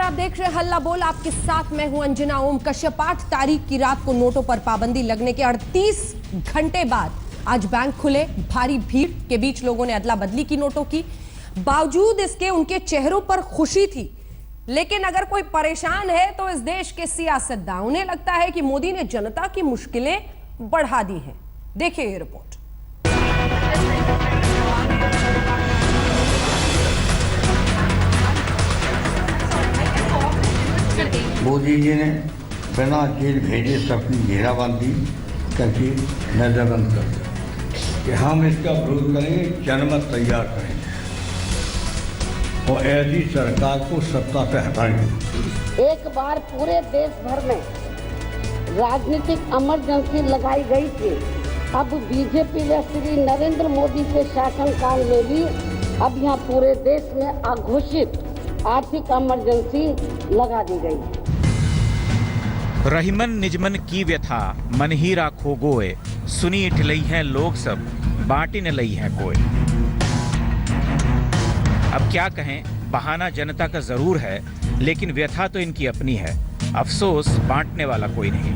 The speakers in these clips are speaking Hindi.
आप देख रहे हल्ला बोल, आपके साथ मैं हूं अंजना ओम कश्यप। 8 तारीख की रात को नोटों पर पाबंदी लगने के 38 घंटे बाद आज बैंक खुले। भारी भीड़ के बीच लोगों ने अदला बदली की नोटों की। बावजूद इसके उनके चेहरों पर खुशी थी, लेकिन अगर कोई परेशान है तो इस देश के सियासतदान। उन्हें लगता है कि मोदी ने जनता की मुश्किलें बढ़ा दी हैं। देखिए ये रिपोर्ट। मोदी जी ने बिना जेल भेजे सबकी घेराबंदी करके नजरबंद कर दिया कि हम इसका विरोध करेंगे, जनमत तैयार करेंगे और ऐसी सरकार को सत्ता से हटाएंगे। एक बार पूरे देश भर में राजनीतिक इमरजेंसी लगाई गई थी। अब बीजेपी व श्री नरेंद्र मोदी के शासनकाल में भी अब यहाँ पूरे देश में अघोषित आर्थिक इमरजेंसी लगा दी गई है। रहीमन निजमन की व्यथा मन ही राखो गोए, सुनी इठलई है लोग सब बांटी न लई है कोई। अब क्या कहें, बहाना जनता का जरूर है, लेकिन व्यथा तो इनकी अपनी है। अफसोस बांटने वाला कोई नहीं।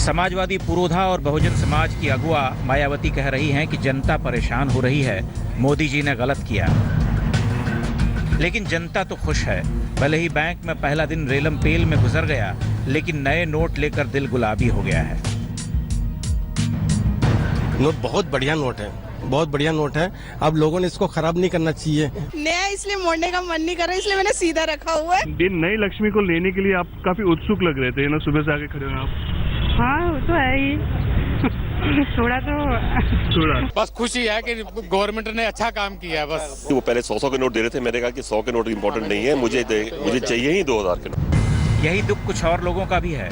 समाजवादी पुरोधा और बहुजन समाज की अगुआ मायावती कह रही हैं कि जनता परेशान हो रही है, मोदी जी ने गलत किया। लेकिन जनता तो खुश है। भले ही बैंक में पहला दिन रेलम पेल में गुजर गया, लेकिन नए नोट लेकर दिल गुलाबी हो गया है। नोट बहुत बढ़िया नोट है, बहुत बढ़िया नोट है। अब लोगों ने इसको खराब नहीं करना चाहिए। नया इसलिए मोड़ने का मन नहीं कर रहा, इसलिए मैंने सीधा रखा हुआ है। दिन नई लक्ष्मी को लेने के लिए आप काफी उत्सुक लग रहे थे ना, सुबह से आके खड़े हो आप। हाँ वो तो है ही थोड़ा बस खुशी है कि गवर्नमेंट ने अच्छा काम किया है। बस वो पहले 100 के नोट दे रहे थे, मैंने कहा कि 100 के नोट इम्पोर्टेंट नहीं है, मुझे चाहिए ही 2000 के नोट। यही दुख कुछ और लोगों का भी है।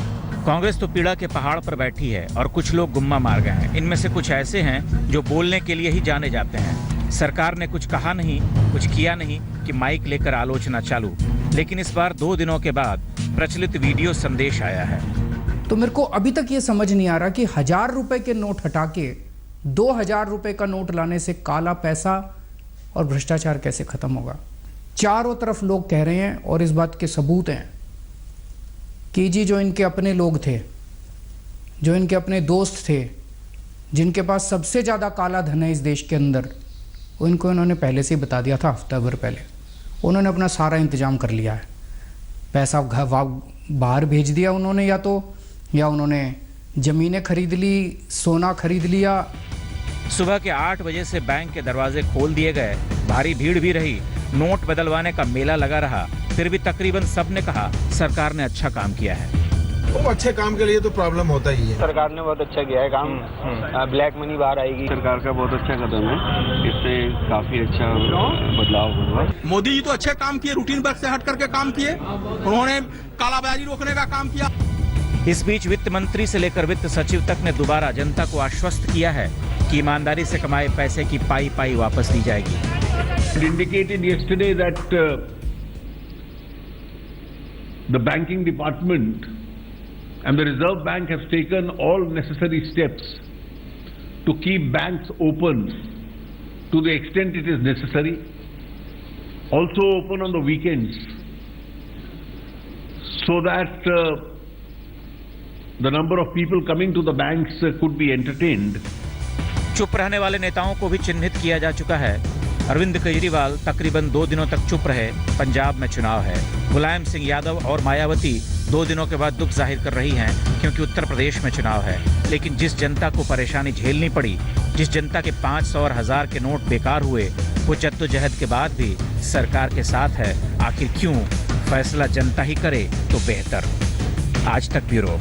कांग्रेस तो पीड़ा के पहाड़ पर बैठी है और कुछ लोग गुम्मा मार गए हैं। इनमें से कुछ ऐसे हैं जो बोलने के लिए ही जाने जाते हैं। सरकार ने कुछ कहा नहीं, कुछ किया नहीं कि माइक लेकर आलोचना चालू। लेकिन इस बार 2 दिनों के बाद प्रचलित वीडियो संदेश आया है। तो मेरे को अभी तक ये समझ नहीं आ रहा कि 1000 रुपए के नोट हटा के 2000 रुपए का नोट लाने से काला पैसा और भ्रष्टाचार कैसे खत्म होगा। चारों तरफ लोग कह रहे हैं और इस बात के सबूत हैं कि जी जो इनके अपने लोग थे, जो इनके अपने दोस्त थे, जिनके पास सबसे ज़्यादा काला धन है इस देश के अंदर, वो इनको इन्होंने पहले से ही बता दिया था। हफ्ता भर पहले उन्होंने अपना सारा इंतजाम कर लिया है। पैसा बाहर भेज दिया उन्होंने, या उन्होंने ज़मीनें खरीद ली, सोना खरीद लिया। सुबह के 8 बजे से बैंक के दरवाजे खोल दिए गए। भारी भीड़ भी रही, नोट बदलवाने का मेला लगा रहा। फिर भी तकरीबन सब ने कहा सरकार ने अच्छा काम किया है। वो अच्छे काम के लिए तो प्रॉब्लम होता ही है। सरकार ने बहुत अच्छा किया है काम। ब्लैक मनी बाहर आएगी। सरकार का बहुत अच्छा कदम है, इससे काफी अच्छा बदलाव होगा। मोदी जी तो अच्छे काम किए, रूटीन वर्क से हट करके काम किए। उन्होंने कालाबाजारी रोकने का काम किया। इस बीच वित्त मंत्री से लेकर वित्त सचिव तक ने दोबारा जनता को आश्वस्त किया है कि ईमानदारी से कमाए पैसे की पाई वापस दी जाएगी। It indicated yesterday that the banking department and the Reserve Bank has taken all necessary steps to keep banks open to the extent it is necessary, also open on the weekends, so that the number of people coming to the banks could be entertained. चुप रहने वाले नेताओं को भी चिन्हित किया जा चुका है। अरविंद केजरीवाल तकरीबन 2 दिनों तक चुप रहे। पंजाब में चुनाव है। मुलायम सिंह यादव और मायावती 2 दिनों के बाद दुख जाहिर कर रही हैं, क्योंकि उत्तर प्रदेश में चुनाव है। लेकिन जिस जनता को परेशानी झेलनी पड़ी, जिस जनता के 500 और 1000 के नोट बेकार हुए, वो जद्दोजहद के बाद भी सरकार के साथ है। आखिर क्यों? फैसला जनता ही करे तो बेहतर। आज तक ब्यूरो।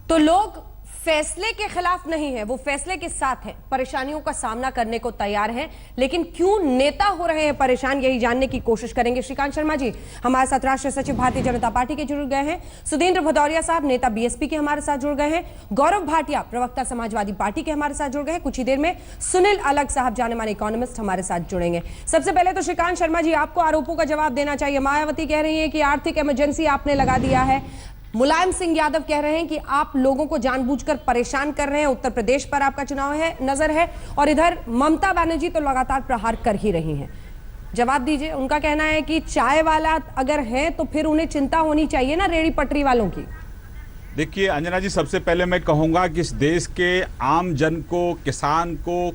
तो लोग फैसले के खिलाफ नहीं है, वो फैसले के साथ है। परेशानियों का सामना करने को तैयार है, लेकिन क्यों नेता हो रहे हैं परेशान, यही जानने की कोशिश करेंगे। श्रीकांत शर्मा जी हमारे साथ राष्ट्रीय सचिव भारतीय जनता पार्टी के जुड़ गए हैं। सुधींद्र भदौरिया साहब नेता बीएसपी के हमारे साथ जुड़ गए हैं। गौरव भाटिया प्रवक्ता समाजवादी पार्टी के हमारे साथ जुड़ गए हैं। कुछ ही देर में सुनील अलग साहब जाने माने इकोनॉमिस्ट हमारे साथ जुड़ेंगे। सबसे पहले तो श्रीकांत शर्मा जी, आपको आरोपों का जवाब देना चाहिए। मायावती कह रही है कि आर्थिक इमरजेंसी आपने लगा दिया है। मुलायम सिंह यादव कह रहे हैं कि आप लोगों को जानबूझकर परेशान कर रहे हैं। उत्तर प्रदेश पर आपका चुनाव है, नजर है, और इधर ममता बनर्जी तो लगातार प्रहार कर ही रही हैं। जवाब दीजिए। उनका कहना है कि चाय वाला अगर है तो फिर उन्हें चिंता होनी चाहिए ना रेहड़ी पटरी वालों की। देखिए अंजना जी, सबसे पहले मैं कहूँगा कि इस देश के आम जन को, किसान को,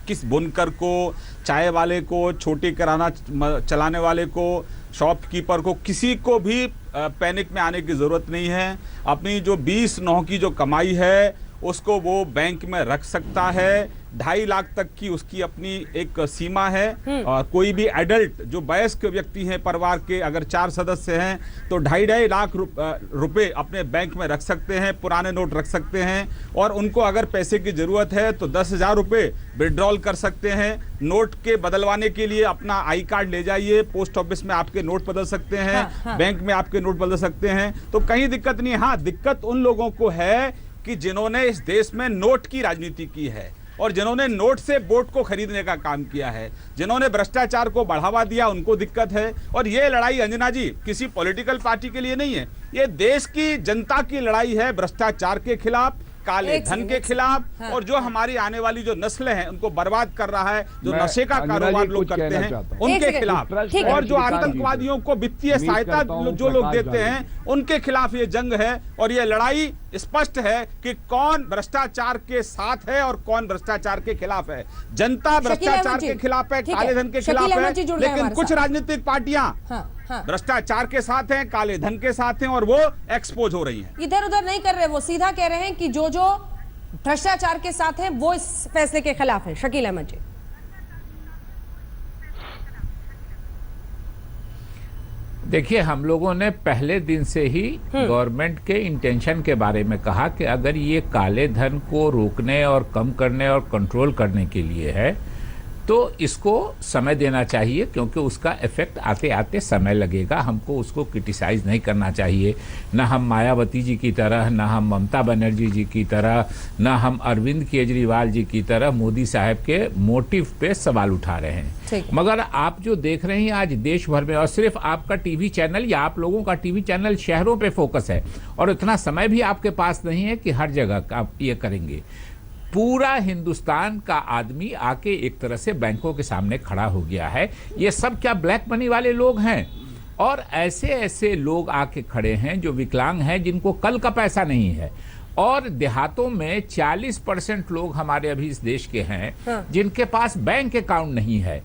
किस बुनकर को, चाय वाले को, छोटी किराना चलाने वाले को, शॉपकीपर को, किसी को भी पैनिक में आने की ज़रूरत नहीं है। अपनी जो 20/9 की जो कमाई है उसको वो बैंक में रख सकता है। 2.5 लाख तक की उसकी अपनी एक सीमा है। और कोई भी एडल्ट जो वयस्क व्यक्ति हैं परिवार के, अगर 4 सदस्य हैं तो 2.5 लाख रुपए अपने बैंक में रख सकते हैं, पुराने नोट रख सकते हैं। और उनको अगर पैसे की ज़रूरत है तो 10,000 रुपये विड्रॉल कर सकते हैं। नोट के बदलवाने के लिए अपना आई कार्ड ले जाइए, पोस्ट ऑफिस में आपके नोट बदल सकते हैं, बैंक में आपके नोट बदल सकते हैं, तो कहीं दिक्कत नहीं है। हाँ, दिक्कत उन लोगों को है कि जिन्होंने इस देश में नोट की राजनीति की है और जिन्होंने नोट से वोट को खरीदने का काम किया है, जिन्होंने भ्रष्टाचार को बढ़ावा दिया, उनको दिक्कत है। और ये लड़ाई अंजना जी किसी पॉलिटिकल पार्टी के लिए नहीं है, ये देश की जनता की लड़ाई है भ्रष्टाचार के खिलाफ, काले धन के खिलाफ। और जो हमारी आने वाली जो नस्लें हैं उनको बर्बाद कर रहा है, जो नशे का कारोबार लोग करते हैं उनके खिलाफ, और जो आतंकवादियों को वित्तीय सहायता जो लोग देते हैं उनके खिलाफ ये जंग है। और ये लड़ाई स्पष्ट है कि कौन भ्रष्टाचार के साथ है और कौन भ्रष्टाचार के खिलाफ है। जनता भ्रष्टाचार के खिलाफ है, काले धन के खिलाफ है, लेकिन कुछ राजनीतिक पार्टियां भ्रष्टाचार के साथ हैं, काले धन के साथ हैं और वो एक्सपोज हो रही हैं। इधर उधर नहीं कर रहे, वो सीधा कह रहे हैं कि जो जो भ्रष्टाचार के साथ हैं वो इस फैसले के खिलाफ हैं। शकील अहमद जी, देखिए, हम लोगों ने पहले दिन से ही गवर्नमेंट के इंटेंशन के बारे में कहा कि अगर ये काले धन को रोकने और कम करने और कंट्रोल करने के लिए है तो इसको समय देना चाहिए, क्योंकि उसका इफेक्ट आते आते समय लगेगा। हमको उसको क्रिटिसाइज नहीं करना चाहिए, न हम मायावती जी की तरह, न हम ममता बनर्जी जी की तरह, न हम अरविंद केजरीवाल जी की तरह मोदी साहब के मोटिव पे सवाल उठा रहे हैं। मगर आप जो देख रहे हैं आज देश भर में, और सिर्फ आपका टीवी चैनल या आप लोगों का टीवी चैनल शहरों पे फोकस है और इतना समय भी आपके पास नहीं है कि हर जगह आप ये करेंगे। पूरा हिंदुस्तान का आदमी आके एक तरह से बैंकों के सामने खड़ा हो गया है। ये सब क्या ब्लैक मनी वाले लोग हैं? और ऐसे ऐसे लोग आके खड़े हैं जो विकलांग हैं, जिनको कल का पैसा नहीं है। और देहातों में 40% लोग हमारे अभी इस देश के हैं जिनके पास बैंक अकाउंट नहीं है।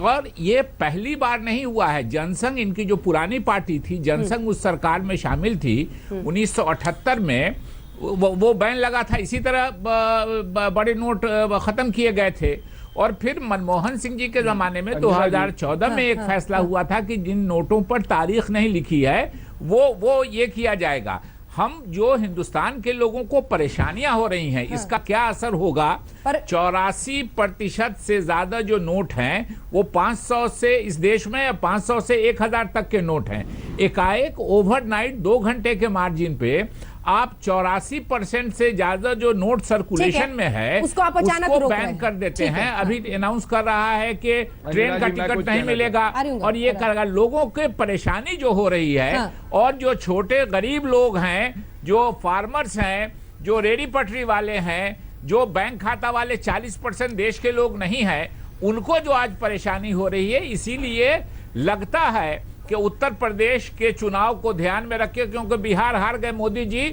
और ये पहली बार नहीं हुआ है। जनसंघ, इनकी जो पुरानी पार्टी थी, जनसंघ उस सरकार में शामिल थी 1978 में। वो बैन लगा था, इसी तरह बड़े नोट खत्म किए गए थे। और फिर मनमोहन सिंह जी के जमाने में 2014 में एक फैसला हुआ था कि जिन नोटों पर तारीख नहीं लिखी है वो ये किया जाएगा। हम जो हिंदुस्तान के लोगों को परेशानियां हो रही हैं, इसका क्या असर होगा? 84% से ज्यादा जो नोट हैं वो 500 से, इस देश में 500 से 1000 तक के नोट हैं। एकाएक ओवरनाइट 2 घंटे के मार्जिन पे आप 84% से ज्यादा जो नोट सर्कुलेशन में है उसको बैन कर देते हैं। अभी अनाउंस कर रहा है कि ट्रेन का टिकट नहीं मिलेगा और ये करेगा। लोगों के परेशानी जो हो रही है, और जो छोटे गरीब लोग हैं, जो फार्मर्स हैं, जो रेहड़ी पटरी वाले हैं, जो बैंक खाता वाले 40% देश के लोग नहीं हैं, उनको जो आज परेशानी हो रही है। इसीलिए लगता है कि उत्तर प्रदेश के चुनाव को ध्यान में रखिए, क्योंकि बिहार हार गए मोदी जी।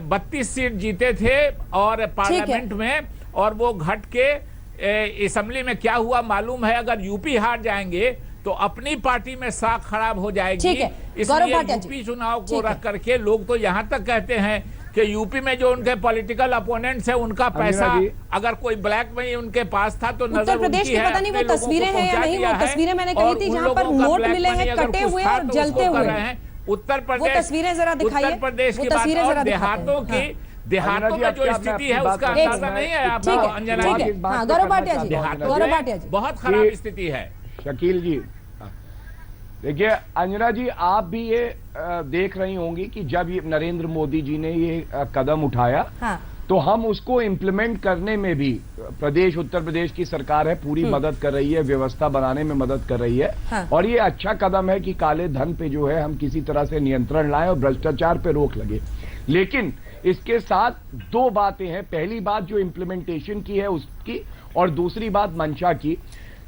32 सीट जीते थे और पार्लियामेंट में, और वो घट के असेंबली में क्या हुआ मालूम है? अगर यूपी हार जाएंगे तो अपनी पार्टी में साख खराब हो जाएगी। इसलिए यूपी चुनाव को रख करके लोग तो यहाँ तक कहते हैं कि यूपी में जो उनके पॉलिटिकल अपोनेंट्स है उनका पैसा अगर कोई ब्लैक में उनके पास था तो उत्तर प्रदेश की पता नहीं वो तस्वीरें हैं या नहीं। वो तस्वीरें मैंने कही थी जहां पर नोट मिले हैं कटे हुए और जलते हुए। उत्तर प्रदेश, वो तस्वीरें जरा दिखाइए। उत्तर प्रदेश की बात, देहातों में जो स्थिति है उसका अंदाजा नहीं है आपको अंजना जी? गौरव भाटिया जी, बहुत खराब स्थिति है। शकील जी, देखिए अंजना जी, आप भी ये देख रही होंगी कि जब ये नरेंद्र मोदी जी ने ये कदम उठाया तो हम उसको इम्प्लीमेंट करने में भी प्रदेश, उत्तर प्रदेश की सरकार है पूरी मदद कर रही है, व्यवस्था बनाने में मदद कर रही है। और ये अच्छा कदम है कि काले धन पे जो है हम किसी तरह से नियंत्रण लाएं और भ्रष्टाचार पे रोक लगे। लेकिन इसके साथ 2 बातें हैं। पहली बात जो इम्प्लीमेंटेशन की है उसकी, और दूसरी बात मंशा की।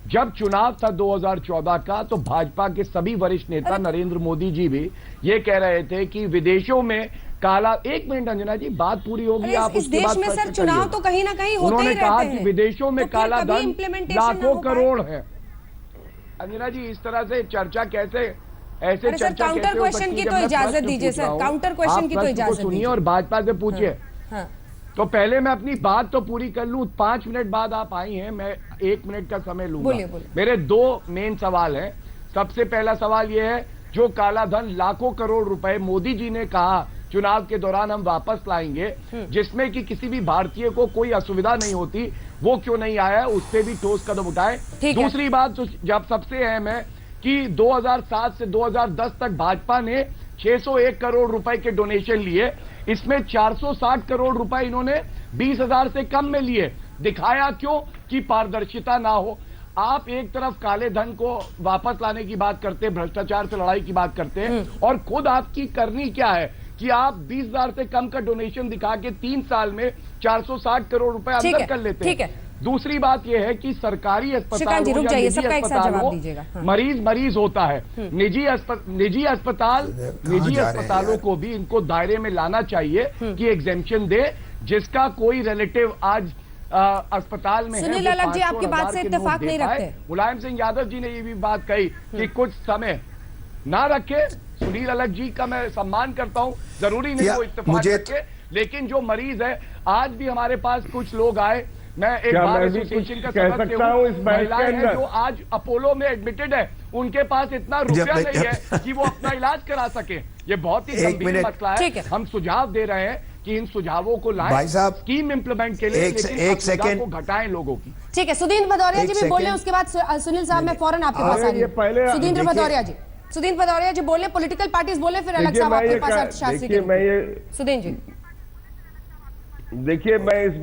जब चुनाव था 2014 का तो भाजपा के सभी वरिष्ठ नेता नरेंद्र मोदी जी भी ये कह रहे थे कि विदेशों में काला, एक मिनट अंजना जी बात पूरी होगी, आप इस देश में सर चुनाव तो कहीं ना कहीं होते ही रहते हैं। उन्होंने कहा कि विदेशों में काला धन लाखों करोड़ है। अंजना जी इस तरह से चर्चा कैसे, ऐसे चर्चा सर, काउंटर क्वेश्चन की तो इजाजत दीजिए सर, काउंटर क्वेश्चन की तो इजाजत सुनिए और भाजपा से पूछिए। तो पहले मैं अपनी बात तो पूरी कर लूं, 5 मिनट बाद आप आई हैं, मैं 1 मिनट का समय लूंगा। मेरे 2 मेन सवाल हैं। सबसे पहला सवाल यह है, जो काला धन लाखों करोड़ रुपए मोदी जी ने कहा चुनाव के दौरान हम वापस लाएंगे, जिसमें कि किसी भी भारतीय को कोई असुविधा नहीं होती, वो क्यों नहीं आया, उस पर भी ठोस कदम उठाए। दूसरी बात तो जब सबसे अहम है कि 2007 से 2010 तक भाजपा ने 601 करोड़ रुपए के डोनेशन लिए, इसमें 460 करोड़ रुपए इन्होंने 20,000 से कम में लिए। दिखाया क्यों? कि पारदर्शिता ना हो। आप एक तरफ काले धन को वापस लाने की बात करते हैं, भ्रष्टाचार से लड़ाई की बात करते हैं, और खुद आपकी करनी क्या है कि आप 20,000 से कम का डोनेशन दिखा के 3 साल में 460 करोड़ रुपए अंदर कर लेते हैं। दूसरी बात यह है कि सरकारी अस्पताल मरीज होता है, निजी अस्पतालों को भी इनको दायरे में लाना चाहिए कि एग्जेम्पशन दे, जिसका कोई रिलेटिव आज अस्पताल में सुनील अलग जी आपकी बात से इत्तेफाक नहीं रखते। मुलायम सिंह यादव जी ने ये भी बात कही कि कुछ समय ना रखे। सुनील अलग जी का मैं सम्मान करता हूं, जरूरी नहीं वो इत्तेफाक रखे, लेकिन जो मरीज है, आज भी हमारे पास कुछ लोग आए, मैं एक बार एसोसिएशन का सदस्य हूं, महिलाएं हैं जो आज अपोलो में एडमिटेड है, उनके पास इतना रुपया नहीं है कि वो अपना इलाज करा सके। ये बहुत ही गंभीर मसला है। हम सुझाव दे रहे हैं कि इन सुझावों को लाएं स्कीम इंप्लीमेंट के लिए, लेकिन सुविधा को घटाएं लोगों की। ठीक है, सुधींद्र भदौरिया जी भी बोले, उसके बाद सुनील साहब मैं फौरन आपके पास आ रही हूं। सुधींद्र भदौरिया जी बोले, पॉलिटिकल पार्टीज बोले, फिर अलग साहब आपके पास शास्त्री जी। सुधींद्र जी देखिए, मैं इस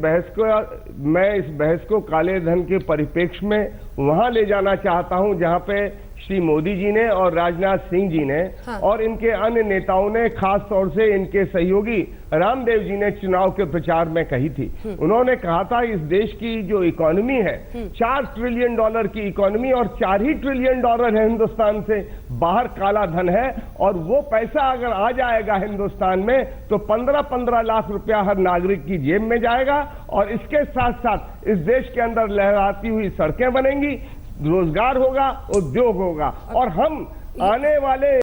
बहस को काले धन के परिप्रेक्ष्य में वहां ले जाना चाहता हूं जहां पे श्री मोदी जी ने और राजनाथ सिंह जी ने और इनके अन्य नेताओं ने, खास तौर से इनके सहयोगी रामदेव जी ने चुनाव के प्रचार में कही थी। उन्होंने कहा था इस देश की जो इकोनॉमी है, $4 ट्रिलियन की इकोनॉमी, और $4 ही ट्रिलियन है हिंदुस्तान से बाहर काला धन है, और वो पैसा अगर आ जाएगा हिंदुस्तान में तो 15-15 लाख रुपया हर नागरिक की जेब में जाएगा, और इसके साथ साथ इस देश के अंदर लहराती हुई सड़कें बनेंगी, रोजगार होगा, उद्योग होगा, और हम आने वाले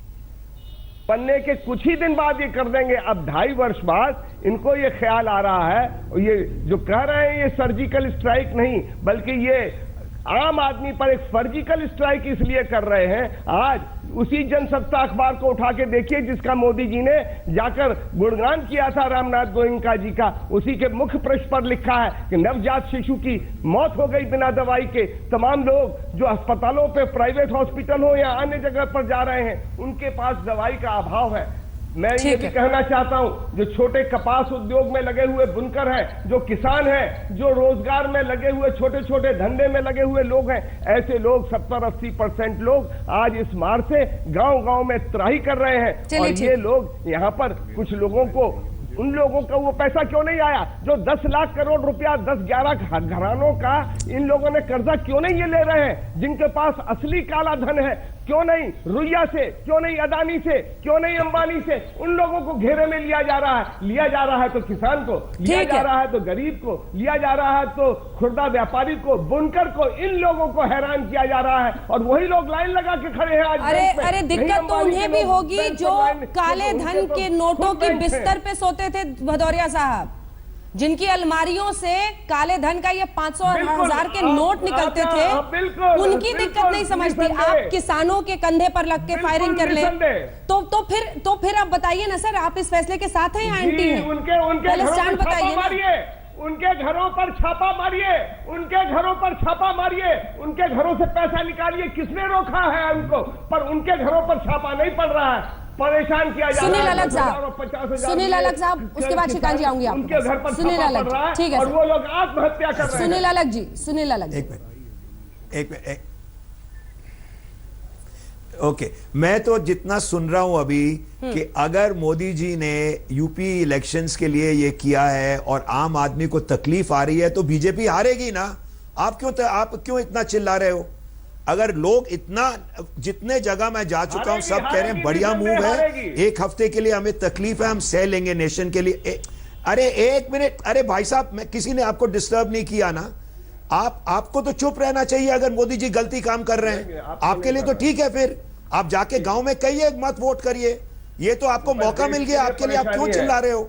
बनने के कुछ ही दिन बाद ये कर देंगे। अब 2.5 वर्ष बाद इनको ये ख्याल आ रहा है, और ये जो कह रहे हैं ये सर्जिकल स्ट्राइक नहीं, बल्कि ये आम आदमी पर एक सर्जिकल स्ट्राइक इसलिए कर रहे हैं। आज उसी जनसत्ता अखबार को उठा के देखिए जिसका मोदी जी ने जाकर गुणगान किया था रामनाथ गोयनका जी का, उसी के मुख्य पृष्ठ पर लिखा है कि नवजात शिशु की मौत हो गई बिना दवाई के। तमाम लोग जो अस्पतालों पे, प्राइवेट हॉस्पिटल हो या अन्य जगह पर जा रहे हैं, उनके पास दवाई का अभाव है। मैं ये भी कहना चाहता हूं, जो छोटे कपास उद्योग में लगे हुए बुनकर हैं, जो किसान हैं, जो रोजगार में लगे हुए छोटे छोटे धंधे में लगे हुए लोग हैं, ऐसे लोग 70-80% लोग आज इस मार से गांव-गांव में त्राही कर रहे हैं। और ये लोग यहाँ पर कुछ लोगों को, उन लोगों का वो पैसा क्यों नहीं आया जो 10 लाख करोड़ रुपया 10-11 घरानों का इन लोगों ने कर्जा क्यों नहीं ये ले रहे हैं, जिनके पास असली काला धन है? क्यों नहीं रुइया से, क्यों नहीं अदानी से, क्यों नहीं अंबानी से? उन लोगों को घेरे में लिया जा रहा है। लिया जा रहा है तो किसान को, लिया जा रहा है तो गरीब को, लिया जा रहा है तो खुर्दा व्यापारी को, बुनकर को, इन लोगों को हैरान किया जा रहा है, और वही लोग लाइन लगा के खड़े हैं आज। अरे दिक्कत तो उन्हें भी होगी जो काले धन के नोटों के बिस्तर पे सोते थे भदौरिया साहब, जिनकी अलमारियों से काले धन का ये 500 और 1000 के नोट निकलते थे, उनकी दिक्कत नहीं समझती। आप किसानों के कंधे पर लग के फायरिंग कर ले तो फिर आप बताइए ना सर, आप इस फैसले के साथ हैं या एंटी हैं? उनके स्टैंड बताइए ना। उनके घरों पर छापा मारिए, उनके घरों पर छापा मारिए, उनके घरों से पैसा निकालिए। किसने रोका है उनको? पर उनके घरों पर छापा नहीं पड़ रहा है, परेशान किया जा रहा है। सुनील अलग साहब, उसके बाद शिकान जी आऊंगी आपके उनके घर पर सुनील अलग, ठीक है, और वो लोग आत्महत्या कर रहे हैं। सुनील अलग जी, सुनील अलग, एक ओके, मैं तो जितना सुन रहा हूं अभी कि अगर मोदी जी ने यूपी इलेक्शंस के लिए ये किया है और आम आदमी को तकलीफ आ रही है तो बीजेपी हारेगी ना। आप क्यों इतना चिल्ला रहे हो? अगर लोग इतना, जितने जगह मैं जा चुका हूं सब कह रहे हैं बढ़िया मूव है, एक हफ्ते के लिए हमें तकलीफ है, हम सह लेंगे नेशन के लिए। अरे एक मिनट, अरे भाई साहब, मैं किसी ने आपको डिस्टर्ब नहीं किया ना, आपको तो चुप रहना चाहिए अगर मोदी जी गलती काम कर रहे हैं। आपके लिए तो ठीक है, फिर आप जाके गांव में कहिए मत वोट करिए, ये तो आपको मौका मिल गया आपके लिए, आप क्यों चिल्ला रहे हो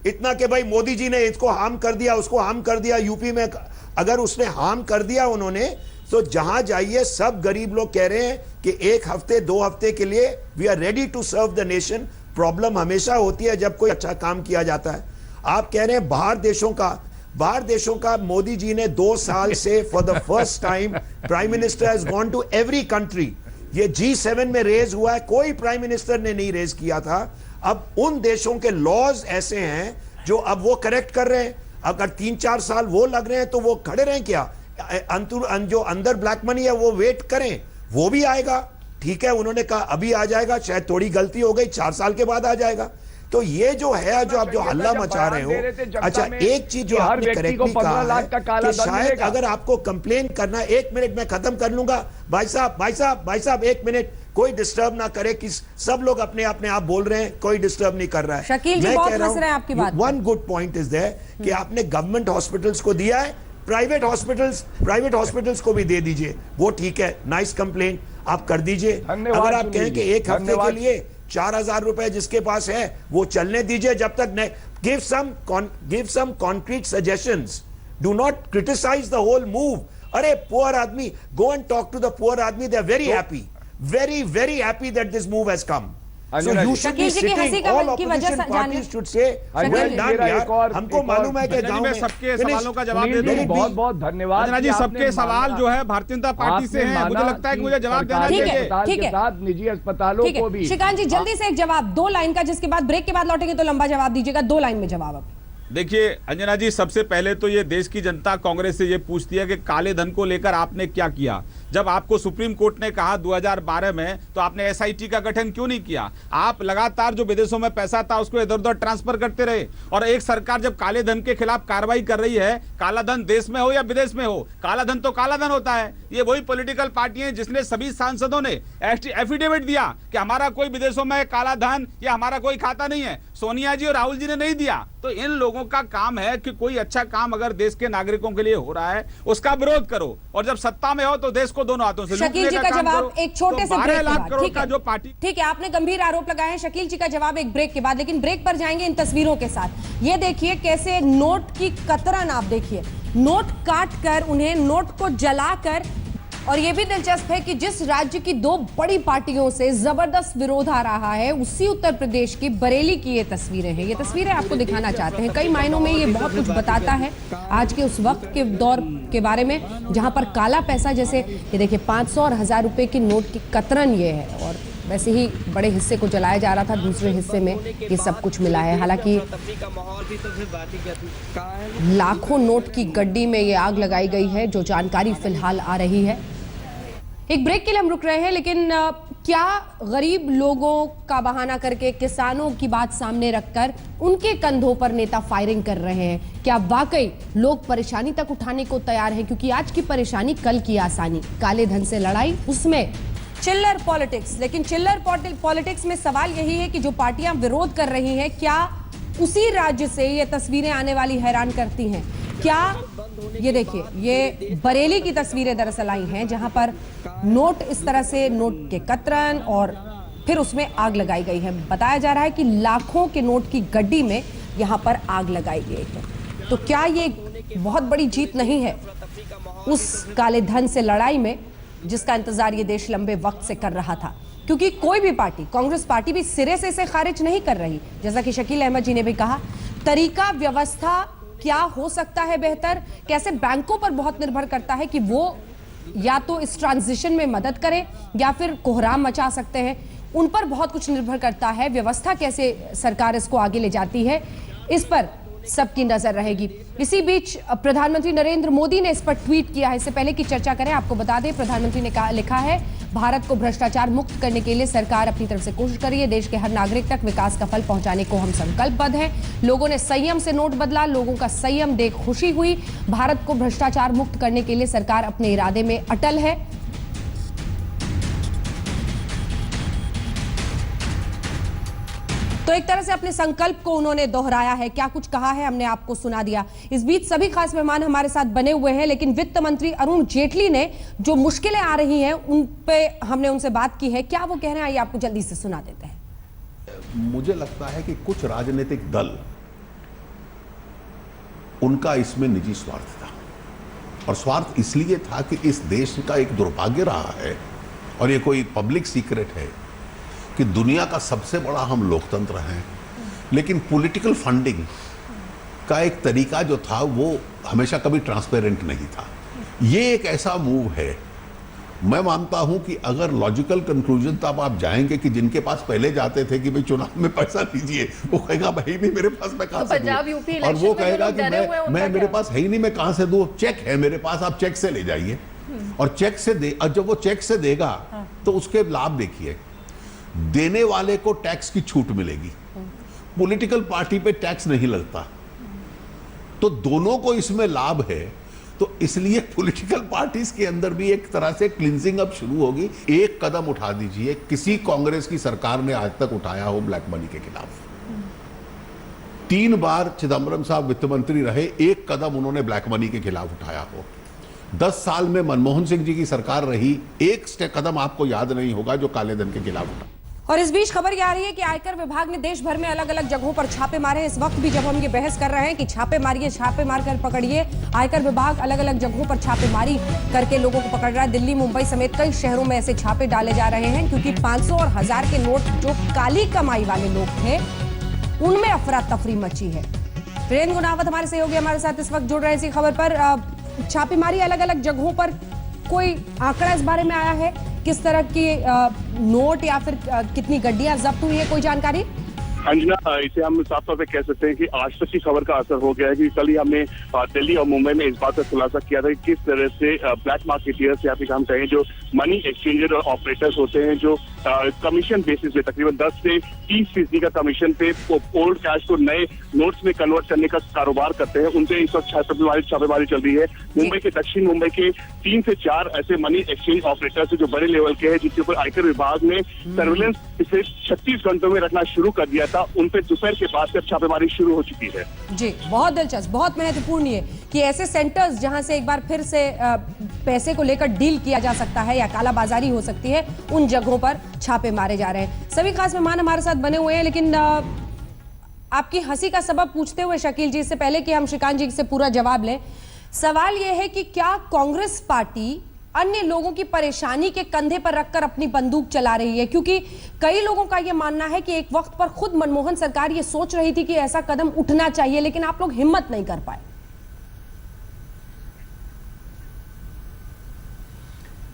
इतना कि भाई मोदी जी ने इसको हार्म कर दिया, उसको हार्म कर दिया। यूपी में अगर उसने हार्म कर दिया उन्होंने, तो जहां जाइए सब गरीब लोग कह रहे हैं कि एक हफ्ते 2 हफ्ते के लिए we are ready to serve the nation. Problem हमेशा होती है जब कोई अच्छा काम किया जाता है। आप कह रहे हैं बाहर देशों का मोदी जी ने 2 साल से for the first time prime minister has gone to every country. ये G7 में रेज हुआ है, कोई प्राइम मिनिस्टर ने नहीं रेज किया था। अब उन देशों के लॉज ऐसे हैं जो अब वो करेक्ट कर रहे हैं। अगर 3-4 साल वो लग रहे हैं तो वो खड़े रहें क्या? जो अंदर ब्लैक मनी है वो वेट करें, वो भी आएगा। ठीक है, उन्होंने कहा अभी आ जाएगा, शायद थोड़ी गलती हो गई, 4 साल के बाद आ जाएगा। तो ये जो है, जो आप जो हल्ला मचा रहे हो, अच्छा एक चीज जो आपने करेक्टली कहा है कि शायद अगर आपको कंप्लेन करना, 1 मिनट मैं खत्म कर लूंगा भाई साहब 1 मिनट, कोई डिस्टर्ब ना करे कि सब लोग अपने आप बोल रहे हैं, कोई डिस्टर्ब नहीं कर रहा है। शकील जी बहुत हंस रहे हैं आपकी बात। One good point is there कि आपने गवर्नमेंट हॉस्पिटल्स को दिया है, प्राइवेट हॉस्पिटल्स को भी दे दीजिए, वो ठीक है, नाइस कंप्लेन आप कर दीजिए। अगर आप कहें कि एक हफ्ते के लिए 4,000 रुपए जिसके पास है वो चलने दीजिए जब तक give some concrete suggestions, do not criticise the whole move. अरे पुअर आदमी, go and talk to the poor आदमी, they are very happy, very happy that this move has come. So you should be sitting, all opposition parties should say well done यार। हमको मालूम है कि गांव में सबके सवालों का जवाब दे दूं। बहुत धन्यवाद अंजना जी, सबके सवाल जो है भारतीय जनता पार्टी से हैं, मुझे लगता है कि मुझे जवाब देना चाहिए। ठीक है, निजी अस्पतालों को भी। श्रीकांत जी जल्दी से एक जवाब 2 लाइन का, जिसके बाद ब्रेक के बाद लौटेंगे तो लंबा जवाब दीजिएगा। 2 लाइन में जवाब। अब देखिए अंजना जी, सबसे पहले तो ये देश की जनता कांग्रेस से ये पूछती है कि काले धन को लेकर आपने क्या किया। जब आपको सुप्रीम कोर्ट ने कहा 2012 में, तो आपने एसआईटी का गठन क्यों नहीं किया? आप लगातार जो विदेशों में पैसा था उसको इधर उधर ट्रांसफर करते रहे। और एक सरकार जब काले धन के खिलाफ कार्रवाई कर रही है, काला धन देश में हो या विदेश में हो, काला धन तो काला धन होता है। ये वही पॉलिटिकल पार्टी है जिसने सभी सांसदों ने एफिडेविट दिया कि हमारा कोई विदेशों में काला धन या हमारा कोई खाता नहीं है। सोनिया जी और राहुल जी ने नहीं दिया। तो इन लोगों का काम है कि कोई अच्छा काम अगर देश के नागरिकों के लिए हो रहा है उसका विरोध करो, और जब सत्ता में हो तो देश को दोनों हाथों से शकील जी का जवाब एक छोटे से ब्रेक के बाद। ठीक है, जो पार्टी, ठीक है, आपने गंभीर आरोप लगाए हैं। शकील जी का जवाब एक ब्रेक के बाद, लेकिन ब्रेक पर जाएंगे इन तस्वीरों के साथ। ये देखिए कैसे नोट की कतरन, आप देखिए नोट काट कर, उन्हें नोट को जलाकर। और यह भी दिलचस्प है कि जिस राज्य की 2 बड़ी पार्टियों से जबरदस्त विरोध आ रहा है, उसी उत्तर प्रदेश की बरेली की ये तस्वीरें हैं। ये तस्वीरें आपको दिखाना चाहते हैं। कई मायनों में ये बहुत कुछ बताता है आज के उस वक्त के दौर के बारे में, जहां पर काला पैसा, जैसे ये देखिए 500 और 1000 रुपए के नोट की कतरन ये है। और वैसे ही बड़े हिस्से को जलाया जा रहा था, दूसरे हिस्से में ये सब कुछ मिला है। हालांकि लाखों नोट की गड्डी में ये आग लगाई गई है, जो जानकारी फिलहाल आ रही है। एक ब्रेक के लिए हम रुक रहे हैं, लेकिन क्या गरीब लोगों का बहाना करके, किसानों की बात सामने रखकर उनके कंधों पर नेता फायरिंग कर रहे हैं? क्या वाकई लोग परेशानी तक उठाने को तैयार हैं? क्योंकि आज की परेशानी कल की आसानी। काले धन से लड़ाई, उसमें चिल्लर पॉलिटिक्स। लेकिन चिल्लर पॉलिटिक्स में सवाल यही है कि जो पार्टियां विरोध कर रही हैं, क्या उसी राज्य से ये तस्वीरें आने वाली हैरान करती हैं? क्या ये देखिए, ये बरेली की तस्वीरें दरअसल आई हैं, जहां पर नोट इस तरह से, नोट के कतरन और फिर उसमें आग लगाई गई है। बताया जा रहा है कि लाखों के नोट की गड्डी में यहां पर आग लगाई गई है। तो क्या ये बहुत बड़ी जीत नहीं है उस काले धन से लड़ाई में, जिसका इंतजार ये देश लंबे वक्त से कर रहा था? क्योंकि कोई भी पार्टी, कांग्रेस पार्टी भी सिरे से इसे खारिज नहीं कर रही। जैसा कि शकील अहमद जी ने भी कहा, तरीका, व्यवस्था क्या हो सकता है बेहतर, कैसे बैंकों पर बहुत निर्भर करता है कि वो या तो इस ट्रांजिशन में मदद करें या फिर कोहराम मचा सकते हैं। उन पर बहुत कुछ निर्भर करता है। व्यवस्था कैसे सरकार इसको आगे ले जाती है, इस पर सबकी नजर रहेगी। इसी बीच प्रधानमंत्री नरेंद्र मोदी ने इस पर ट्वीट किया है। इससे पहले की चर्चा करें, आपको बता दें, प्रधानमंत्री ने लिखा है, भारत को भ्रष्टाचार मुक्त करने के लिए सरकार अपनी तरफ से कोशिश कर रही है। देश के हर नागरिक तक विकास का फल पहुंचाने को हम संकल्पबद्ध हैं। लोगों ने संयम से नोट बदला, लोगों का संयम देख खुशी हुई। भारत को भ्रष्टाचार मुक्त करने के लिए सरकार अपने इरादे में अटल है। तो एक तरह से अपने संकल्प को उन्होंने दोहराया है, क्या कुछ कहा है हमने आपको सुना दिया। इस बीच सभी खास मेहमान हमारे साथ बने हुए हैं, लेकिन वित्त मंत्री अरुण जेटली ने जो मुश्किलें आ रही हैं उन पे हमने उनसे बात की है, क्या वो कह रहे हैं आइए आपको जल्दी से सुना देते हैं। मुझे लगता है कि कुछ राजनीतिक दल, उनका इसमें निजी स्वार्थ था, और स्वार्थ इसलिए था कि इस देश का एक दुर्भाग्य रहा है और ये कोई पब्लिक सीक्रेट है कि दुनिया का सबसे बड़ा हम लोकतंत्र हैं, लेकिन पॉलिटिकल फंडिंग का एक तरीका जो था वो हमेशा कभी ट्रांसपेरेंट नहीं था। ये एक ऐसा मूव है, मैं मानता हूं कि अगर लॉजिकल कंक्लूजन तब आप जाएंगे कि जिनके पास पहले जाते थे कि भाई चुनाव में पैसा दीजिए, वो कहेगा भाई नहीं मेरे पास, मैं कहां से दूं, और वो कहेगा कि मैं मेरे पास है ही नहीं, मैं कहां से दूं, चेक है मेरे पास, आप चेक से ले जाइए, और चेक से दे, और जब वो चेक से देगा तो उसके लाभ देखिए, देने वाले को टैक्स की छूट मिलेगी, पॉलिटिकल पार्टी पे टैक्स नहीं लगता, तो दोनों को इसमें लाभ है। तो इसलिए पॉलिटिकल पार्टीज के अंदर भी एक तरह से क्लिंजिंग अब शुरू होगी। एक कदम उठा दीजिए, किसी कांग्रेस की सरकार ने आज तक उठाया हो ब्लैक मनी के खिलाफ। 3 बार चिदम्बरम साहब वित्त मंत्री रहे, एक कदम उन्होंने ब्लैक मनी के खिलाफ उठाया हो। 10 साल में मनमोहन सिंह जी की सरकार रही, एक कदम आपको याद नहीं होगा जो काले धन के खिलाफ उठा। और इस बीच खबर ये आ रही है कि आयकर विभाग ने देश भर में अलग अलग जगहों पर छापे मारे। इस वक्त भी जब हम ये बहस कर रहे हैं कि छापे मारिए, छापे मारकर पकड़िए, आयकर विभाग अलग अलग जगहों पर छापेमारी करके लोगों को पकड़ रहा है। दिल्ली, मुंबई समेत कई शहरों में ऐसे छापे डाले जा रहे हैं, क्योंकि 500 और 1000 के नोट जो काली कमाई वाले लोग थे उनमें अफरा तफरी मची है। वीरेंद्र गुनावत हमारे सहयोगी हमारे साथ इस वक्त जुड़ रहे हैं इसी खबर पर। छापेमारी अलग अलग जगहों पर, कोई आंकड़ा इस बारे में आया है, किस तरह की नोट या फिर कितनी गड्डियां जब्त हुई है, कोई जानकारी? अंजना, इसे हम साफ तौर पे कह सकते हैं कि आज तक की खबर का असर हो गया है कि कल ही हमने दिल्ली और मुंबई में इस बात का खुलासा किया था कि किस तरह से ब्लैक मार्केटियर्स या फिर हम कहें जो मनी एक्सचेंजर और ऑपरेटर्स होते हैं, जो कमीशन बेसिस पे तकरीबन 10 से 30% का कमीशन पे ओल्ड कैश को नए नोट्स में कन्वर्ट करने का कारोबार करते हैं, उनसे इस वक्त छापेमारी चल रही है। मुंबई के, दक्षिण मुंबई के 3 से 4 ऐसे मनी एक्सचेंज ऑपरेटर्स जो बड़े लेवल के हैं, जिनके ऊपर आयकर विभाग ने सर्विलेंस पिछले 36 घंटों में रखना शुरू कर दिया था, उन पे दोपहर के बाद से छापेमारी शुरू हो चुकी है। जी, बहुत दिलचस्प, बहुत महत्वपूर्ण ये कि ऐसे सेंटर्स जहां से एक बार फिर से पैसे को लेकर डील किया जा सकता है या कालाबाजारी हो सकती है, उन जगहों पर छापे मारे जा रहे हैं। सभी खास मेहमान हमारे साथ बने हुए हैं, लेकिन आपकी हंसी का सबब पूछते हुए शकील जी, इससे पहले कि हम श्रीकांत जी से पूरा जवाब लें, सवाल यह है कि क्या कांग्रेस पार्टी अन्य लोगों की परेशानी के कंधे पर रखकर अपनी बंदूक चला रही है? क्योंकि कई लोगों का यह मानना है कि एक वक्त पर खुद मनमोहन सरकार ये सोच रही थी कि ऐसा कदम उठना चाहिए, लेकिन आप लोग हिम्मत नहीं कर पाए।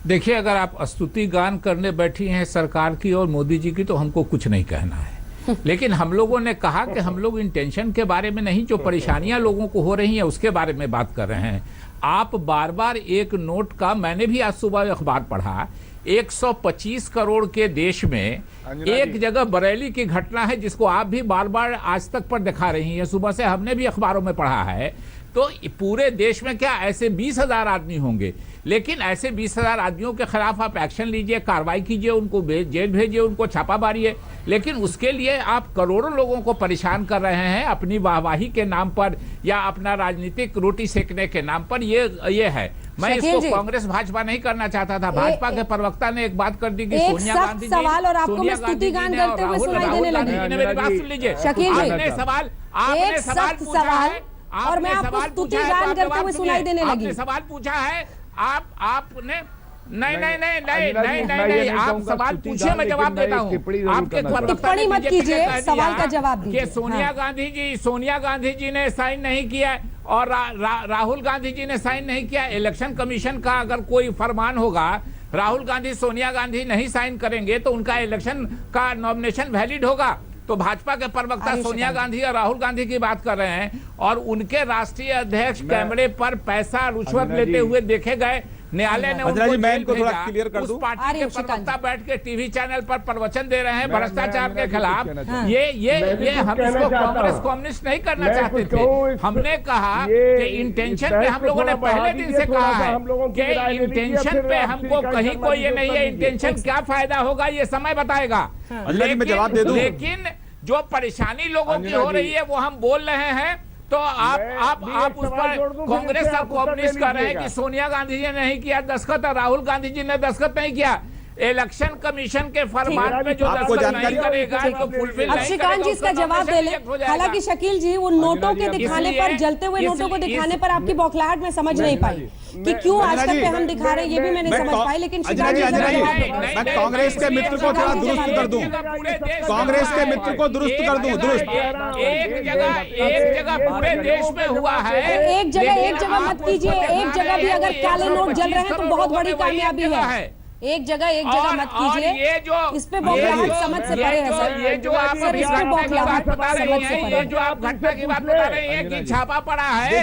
देखिए, अगर आप स्तुति गान करने बैठी हैं सरकार की और मोदी जी की, तो हमको कुछ नहीं कहना है, लेकिन हम लोगों ने कहा कि हम लोग इंटेंशन के बारे में नहीं, जो परेशानियां लोगों को हो रही हैं उसके बारे में बात कर रहे हैं। आप बार बार एक नोट का, मैंने भी आज सुबह अखबार पढ़ा, 125 करोड़ के देश में एक जगह बरेली की घटना है जिसको आप भी बार बार आज तक पर दिखा रही हैं, सुबह से हमने भी अखबारों में पढ़ा है। तो पूरे देश में क्या ऐसे 20,000 आदमी होंगे? लेकिन ऐसे 20,000 आदमियों के खिलाफ आप एक्शन लीजिए, कार्रवाई कीजिए, उनको जेल भेजिए, उनको छापा मारिए, लेकिन उसके लिए आप करोड़ों लोगों को परेशान कर रहे हैं अपनी वाहवाही के नाम पर या अपना राजनीतिक रोटी सेकने के नाम पर। ये है, मैं इसको कांग्रेस भाजपा नहीं करना चाहता था। भाजपा के प्रवक्ता ने एक बात कर दी कि सोनिया गांधी जी, सवाल और आपको मैं स्तुति गान करते हुए सुनाई देने लगी। मेरी बात सुन लीजिए, आपने सवाल पूछा है और मैं आपको स्तुति गान करते हुए सुनाई देने लगी। आपने सवाल पूछा है, आपने नहीं, आप सवाल पूछिए, मैं जवाब देता हूँ। आपके टिप्पणी मत कीजिए, सवाल का जवाब दीजिए। सोनिया गांधी जी ने साइन नहीं किया और राहुल गांधी जी ने साइन नहीं किया। इलेक्शन कमीशन का अगर कोई फरमान होगा, राहुल गांधी सोनिया गांधी नहीं साइन करेंगे तो उनका इलेक्शन का नॉमिनेशन वैलिड होगा। तो भाजपा के प्रवक्ता सोनिया गांधी और राहुल गांधी की बात कर रहे हैं और उनके राष्ट्रीय अध्यक्ष कैमरे पर पैसा रुश्वत लेते हुए देखे गए। न्यायालय ने उनको जेल भेजा। उस पार्टी के प्रवक्ता बैठ के टीवी चैनल पर प्रवचन दे रहे हैं भ्रष्टाचार के खिलाफ। ये हम इसको कांग्रेस कम्युनिस्ट नहीं करना चाहते थे। हमने कहा कि इंटेंशन पे हम लोगों ने पहले दिन से कहा है कि इंटेंशन पे हमको कहीं कोई ये नहीं है। इंटेंशन क्या फायदा होगा ये समय बताएगा। लेकिन जो परेशानी लोगों की हो रही है वो हम बोल रहे हैं, तो आप उस पर कांग्रेस का कम्युनिस्ट कर रहे हैं कि सोनिया गांधी जी ने नहीं किया दस्तखत और राहुल गांधी जी ने दस्तखत नहीं किया। इलेक्शन कमीशन के फरमान पे जो दस्तखत नहीं करेगा तो फुलफिल नहीं। श्रीकांत जी इसका जवाब दे लें। हालांकि शकील जी वो नोटों के दिखाने पर, जलते हुए नोटों को दिखाने पर आपकी बौखलाहट में समझ नहीं पाई कि क्यों आज तक पे हम दिखा रहे हैं, ये भी मैंने समझ पाई। लेकिन श्रीकांत जी मैं कांग्रेस के मित्र को थोड़ा दुरुस्त कर दूं, कांग्रेस के मित्र को दुरुस्त कर दूं, दुरुस्त। एक जगह पूरे देश में हुआ है, एक जगह मत कीजिए। एक जगह भी अगर काले नोट जल रहे हैं तो बहुत बड़ी कामयाबी है। एक जगह मत कीजिए। ये जो इस पे बौखलाहट समझ से परे है सर। ये जो आप सर इस पे बौखलाहट बता रहे हैं, ये जो आप घटना की बात बता रहे हैं कि छापा पड़ा है,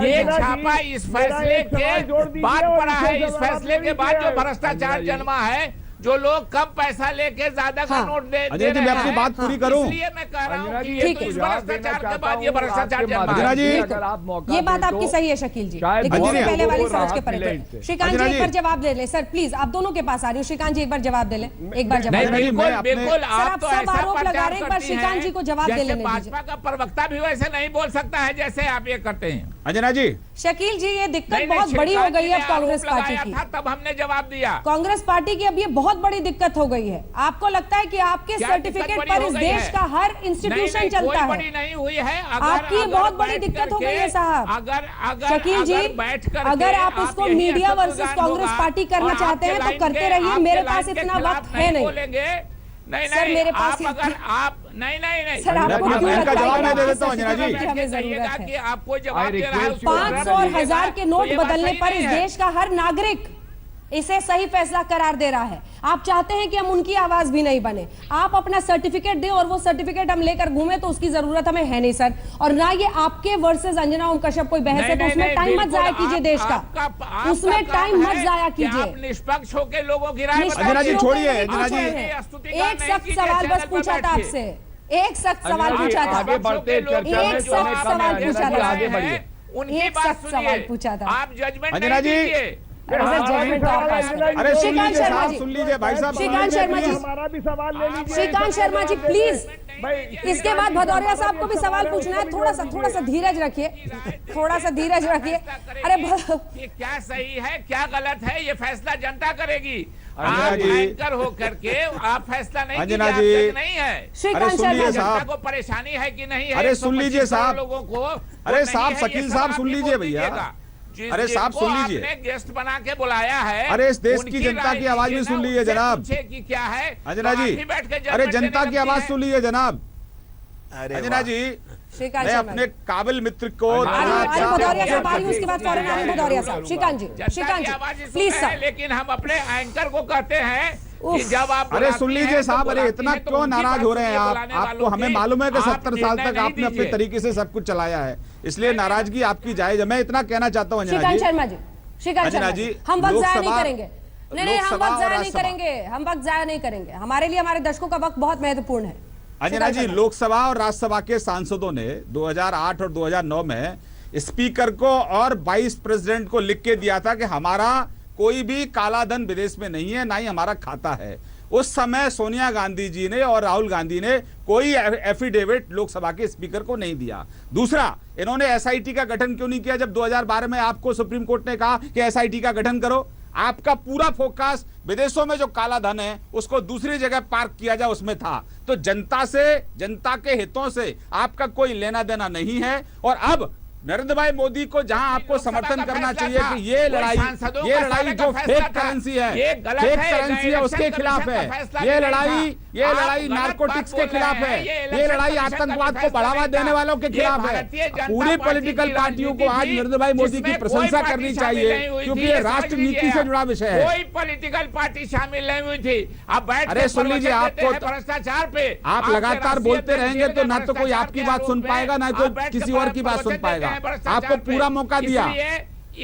ये छापा इस फैसले के बाद पड़ा है। इस फैसले के बाद जो भ्रष्टाचार जन्मा है, जो लोग कम पैसा लेके ज्यादा का नोट दे रहे हैं। मैं अपनी बात पूरी करूं, इसलिए मैं कह रहा हूं कि ये भ्रष्टाचार के बाद ये भ्रष्टाचार जन्मा है। ये बात आपकी सही है शकील जी, लेकिन उससे पहले वाली समझ के परे। श्रीकांत जी एक बार जवाब दे लें सर, प्लीज। आप दोनों के पास आ रही हूँ। श्रीकांत जी एक बार जवाब दे लें, एक बार जवाब। बिल्कुल आप सब आरोप लगा रहे हैं, एक बार श्रीकांत जी को जवाब दे लेने दीजिए। भाजपा का प्रवक्ता भी वैसे नहीं बोल सकता है जैसे आप ये करते हैं। अंजना जी, शकील जी ये दिक्कत बहुत बड़ी हो गई है अब कांग्रेस पार्टी की। तब हमने जवाब दिया। कांग्रेस पार्टी की अब ये बहुत बड़ी दिक्कत हो गई है। आपको लगता है कि आपके सर्टिफिकेट पर इस देश का हर इंस्टीट्यूशन चलता है? बड़ी नहीं हुई है। आपकी बहुत बड़ी दिक्कत हो गई है साहब। अगर शकील जी, अगर आप इसको मीडिया वर्सेस कांग्रेस पार्टी करना चाहते हैं तो करते रहिए, मेरे पास इतना वक्त है नहीं। नहीं सर मेरे पास अगर आप नहीं सर आपको क्यों लगता है जवाब मैं दे देता हूं अंजना जी। हमें जरूरत है कि आपको जवाब दे रहा है। 500 और 1000 के नोट बदलने पर इस देश का हर नागरिक इसे सही फैसला करार दे रहा है। आप चाहते हैं कि हम उनकी आवाज भी नहीं बने। आप अपना सर्टिफिकेट दें और वो सर्टिफिकेट हम लेकर घूमे तो उसकी जरूरत हमें है नहीं सर। और ना ये आपके वर्सेस अंजना ओम कश्यप कोई बहस है, तो उसमें टाइम मत जाया कीजिए देश का, उसमें टाइम मत जाया कीजिए। निष्पक्ष होकर लोगों की राय अंजना जी छोड़िए। अंजना जी एक सख्त सवाल बस पूछा था आपसे, एक सख्त सवाल पूछा था, आगे बढ़ते चर्चा में एक सख्त सवाल पूछा था, आगे बढ़िए। उनकी बात सवाल पूछा था। आप जजमेंट अंजना जी, अरे श्रीकांत शर्मा जी, सुन लीजिए भाई साहब। श्रीकांत शर्मा जी, हमारा भी सवाल ले लीजिए। श्रीकांत शर्मा जी प्लीज, इसके बाद भदौरिया साहब को भी सवाल पूछना है। थोड़ा सा धीरज रखिए, थोड़ा सा धीरज रखिए। अरे क्या सही है क्या गलत है ये फैसला जनता करेगी। आप एंकर हो करके आप फैसला नहीं अंजना जी नहीं है। श्रीकांत शर्मा जनता को परेशानी है कि नहीं है? अरे सुन लीजिए साहब, लोगों को। अरे साहब शकील साहब सुन लीजिए भैया। अरे साहब सुन लीजिए, आपने गेस्ट बना के बुलाया है। अरे इस देश की जनता की आवाज भी सुन लीजिए जनाब। कि क्या है अंजना जी, अरे जनता की आवाज सुन लीजिए जनाब। अंजना जी, मैं अपने काबिल मित्र को भदौरिया साहब आ रही हूं, उसके बाद फौरन आ रही भदौरिया साहब। श्रीकांत जी प्लीज सर। लेकिन हम अपने एंकर को कहते हैं कि जब आप अरे सुन लीजिए साहब, अरे इतना क्यों नाराज हो रहे हैं आप? आपको हमें मालूम है कि 70 साल तक आपने अपने तरीके से सब कुछ चलाया है, इसलिए नाराजगी आपकी जायज है। मैं इतना कहना चाहता हूँ श्रीकांत शर्मा जी, श्रीकांत शर्मा जी, हम वक्त जाया नहीं करेंगे। नहीं हम वक्त जाया नहीं करेंगे, हम वक्त जाया नहीं करेंगे। हमारे लिए हमारे दर्शकों का वक्त बहुत महत्वपूर्ण है। अंजना जी, लोकसभा और राज्यसभा के सांसदों ने 2008 और 2009 में स्पीकर को और वाइस प्रेसिडेंट को लिख के दिया था कि हमारा कोई भी काला धन विदेश में नहीं है, ना ही हमारा खाता है। उस समय सोनिया गांधी जी ने और राहुल गांधी ने कोई एफिडेविट लोकसभा के स्पीकर को नहीं दिया। दूसरा, इन्होंने एसआईटी का गठन क्यों नहीं किया जब 2012 में आपको सुप्रीम कोर्ट ने कहा कि एसआईटी का गठन करो? आपका पूरा फोकस विदेशों में जो काला धन है उसको दूसरी जगह पार्क किया जाए उसमें था। तो जनता से, जनता के हितों से आपका कोई लेना देना नहीं है। और अब नरेंद्र भाई मोदी को जहां आपको समर्थन करना चाहिए कि ये लड़ाई जो फेक करेंसी है, फेक करेंसी है उसके खिलाफ है, ये लड़ाई नारकोटिक्स के खिलाफ है, ये लड़ाई आतंकवाद को बढ़ावा देने वालों के खिलाफ है। पूरी पॉलिटिकल पार्टियों को आज नरेंद्र भाई मोदी की प्रशंसा करनी चाहिए क्योंकि ये राष्ट्र नीति से जुड़ा विषय है। कोई पॉलिटिकल पार्टी शामिल नहीं हुई थी। अब अरे सुन लीजिए, आपको भ्रष्टाचार पे आप लगातार बोलते रहेंगे तो ना तो कोई आपकी बात सुन पाएगा ना कोई किसी और की बात सुन पाएगा। आपको पूरा मौका दिया।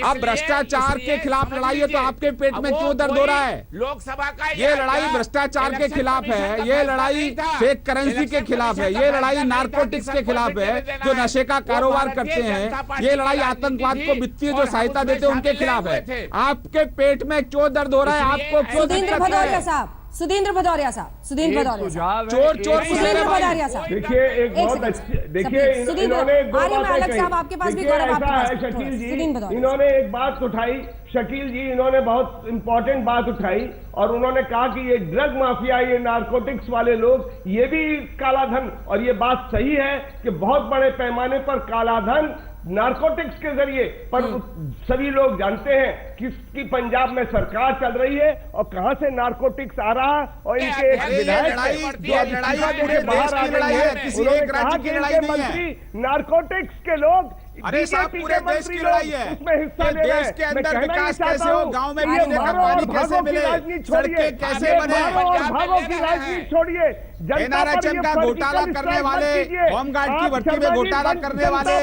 अब भ्रष्टाचार के खिलाफ लड़ाई है तो आपके पेट में क्यों दर्द हो रहा है? लोकसभा का ये लड़ाई भ्रष्टाचार के खिलाफ है, ये लड़ाई फेक करेंसी के खिलाफ है, ये लड़ाई नारकोटिक्स के खिलाफ है, जो नशे का कारोबार करते हैं, ये लड़ाई आतंकवाद को वित्तीय जो सहायता देते हैं उनके खिलाफ है। आपके पेट में क्यों दर्द हो रहा है? आपको क्यों? सुधींद्र भदौरिया साहब, सुधींद्र भदौरिया साहब, सुधींद्र भदौरिया साहब, चोर सुधींद्र भदौरिया साहब, देखिए एक बहुत अच्छी, देखिए इन्होंने दो बातें साहब आपके पास भी देखिए गौरव, आपके ऐसा पास है भी। शकील जी, सुधींद्र भदौरिया। इन्होंने एक बात उठाई, शकील जी इन्होंने बहुत इंपॉर्टेंट बात उठाई और उन्होंने कहा कि ये ड्रग माफिया, ये नारकोटिक्स वाले लोग, ये भी काला धन, और ये बात सही है कि बहुत बड़े पैमाने पर काला धन नारकोटिक्स के जरिए, पर सभी लोग जानते हैं किसकी पंजाब में सरकार चल रही है और कहां से नारकोटिक्स आ रहा, और इनके एक विधायक बाहर आ गई है, उन्होंने कहा कि इनके मंत्री नारकोटिक्स के लोग, अरे साहब पूरे देश की लड़ाई है, उसमें हिस्सा ले रहे हैं। देश के अंदर विकास कैसे हो, गांव में पीने का पानी कैसे मिले, सड़कें कैसे बने, भागों की राजनीति छोड़िए, एनआरएचएम का घोटाला करने वाले, होमगार्ड की भर्ती में घोटाला करने वाले,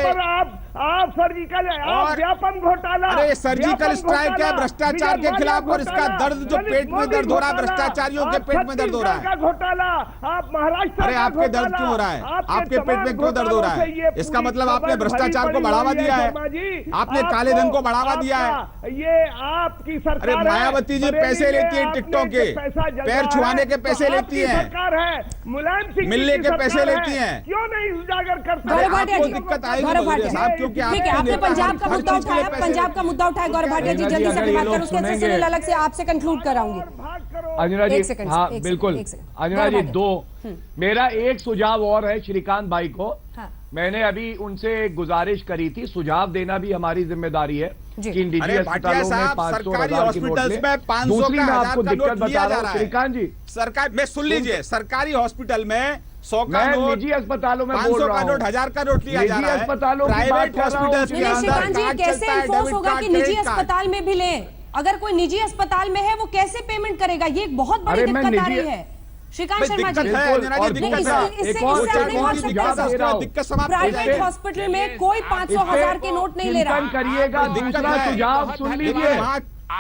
आप सर्जिकल, आप व्यापम घोटाला, अरे सर्जिकल स्ट्राइक है भ्रष्टाचार के खिलाफ, और इसका दर्द जो पेट में दर्द हो रहा है, भ्रष्टाचारियों के पेट में दर्द हो रहा है घोटाला, आप महाराष्ट्र, अरे आपके दर्द क्यों हो रहा है, आपके पेट में क्यों दर्द हो रहा है? इसका मतलब आपने भ्रष्टाचार को बढ़ावा दिया है, आपने काले धन को बढ़ावा दिया है। ये आपकी सरकार, अरे मायावती जी पैसे लेती है टिकटों के, पैर छुआने के पैसे लेती है, सरकार है, मुलायम सिंह मिलने के पैसे लेती हैं, क्यों नहीं उजागर करते? गौरव भाटिया आपको जी, दिक्कत आएगी गौरव भाटिया साहब, क्योंकि ठीक है, आपने पंजाब का मुद्दा उठाया, पंजाब का मुद्दा उठाया गौरव भाटिया जी, जल्दी से बात करो, उसके बाद सुनील अलग से आपसे कंक्लूड कराऊंगी। अंजना जी, एक सेकंड, हाँ एक बिल्कुल सेकंड, अंजना जी, दो मेरा एक सुझाव और है श्रीकांत भाई को। मैंने अभी उनसे गुजारिश करी थी, सुझाव देना भी हमारी जिम्मेदारी है कि इन निजी अस्पतालों में 500 1000 की नोट लें। दूसरी मैं आपको दिक्कत बता रहा हूँ श्रीकांत जी, सरकार में सुन लीजिए, सरकारी हॉस्पिटल में 100 का नोट, निजी अस्पतालों में 500 का नोट, 1000 का नोट लिया जा रहा है, अस्पतालों की प्राइवेट हॉस्पिटल के अंदर श्रीकांत जी कैसे इन्फोर्स होगा कि निजी अस्पताल में भी लें? अगर कोई निजी अस्पताल में है वो कैसे पेमेंट करेगा? ये एक बहुत बड़ी दिक्कत आ रही है श्रीकांत शर्मा जी। प्राइवेट हॉस्पिटल में कोई 500,000 के नोट नहीं ले रहा। करिएगा, दूसरा सुझाव सुन लीजिए,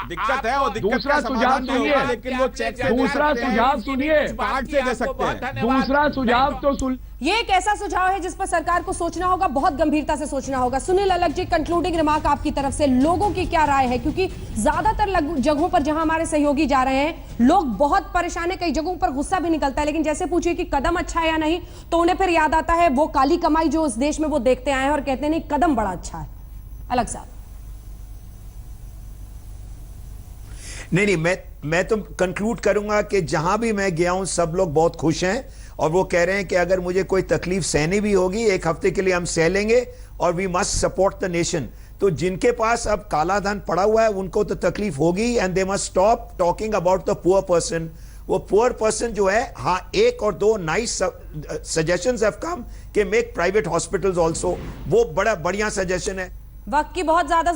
दिक्कत है, वो दूसरा सुझाव सुनिए, लेकिन वो चेक से दूसरा सुझाव सुनिए, कार्ड से दे सकते हैं। दूसरा सुझाव तो सुन, ये एक ऐसा सुझाव है जिस पर सरकार को सोचना होगा, बहुत गंभीरता से सोचना होगा। सुनील अलग जी, कंक्लूडिंग रिमार्क आपकी तरफ से, लोगों की क्या राय है? क्योंकि ज्यादातर जगहों पर जहां हमारे सहयोगी जा रहे हैं, लोग बहुत परेशान है, कई जगहों पर गुस्सा भी निकलता है, लेकिन जैसे पूछिए कि कदम अच्छा है या नहीं, तो उन्हें फिर याद आता है वो काली कमाई जो इस देश में वो देखते आए हैं और कहते हैं नहीं कदम बड़ा अच्छा है। अलग साहब। नहीं, मैं तो कंक्लूड करूंगा कि जहां भी मैं गया हूं सब लोग बहुत खुश हैं और वो कह रहे हैं कि अगर मुझे कोई तकलीफ सहनी भी होगी 1 हफ्ते के लिए हम सह लेंगे और we must support the nation. तो जिनके पास अब काला धन पड़ा हुआ है उनको तो तकलीफ होगी, and they must stop talking about the poor person. वो पुअर पर्सन जो है, हाँ 1 और 2 नाइस सजेशंस हैव कम कि मेक प्राइवेट हॉस्पिटल्स आल्सो, वो बड़ा बढ़िया सजेशन है। वक्त की बहुत ज्यादा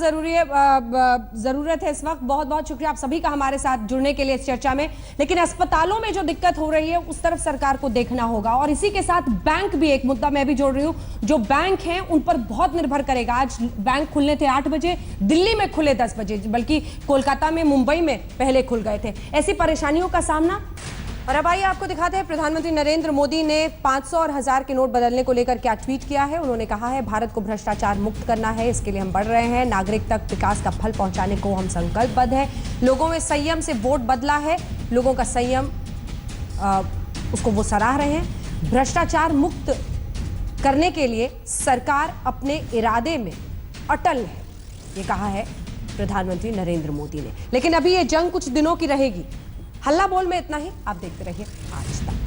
जरूरत है इस वक्त। बहुत बहुत शुक्रिया आप सभी का हमारे साथ जुड़ने के लिए इस चर्चा में। लेकिन अस्पतालों में जो दिक्कत हो रही है उस तरफ सरकार को देखना होगा, और इसी के साथ बैंक भी एक मुद्दा मैं भी जोड़ रही हूं, जो बैंक हैं उन पर बहुत निर्भर करेगा। आज बैंक खुलने थे 8 बजे, दिल्ली में खुले 10 बजे, बल्कि कोलकाता में, मुंबई में पहले खुल गए थे। ऐसी परेशानियों का सामना। और अब आइए आपको दिखाते हैं प्रधानमंत्री नरेंद्र मोदी ने 500 और 1000 के नोट बदलने को लेकर क्या ट्वीट किया है। उन्होंने कहा है, भारत को भ्रष्टाचार मुक्त करना है, इसके लिए हम बढ़ रहे हैं, नागरिक तक विकास का फल पहुंचाने को हम संकल्पबद्ध हैं। लोगों में संयम से वोट बदला है, लोगों का संयम उसको वो सराह रहे हैं। भ्रष्टाचार मुक्त करने के लिए सरकार अपने इरादे में अटल है, ये कहा है प्रधानमंत्री नरेंद्र मोदी ने। लेकिन अभी ये जंग कुछ दिनों की रहेगी। हल्ला बोल में इतना ही, आप देखते रहिए आज तक।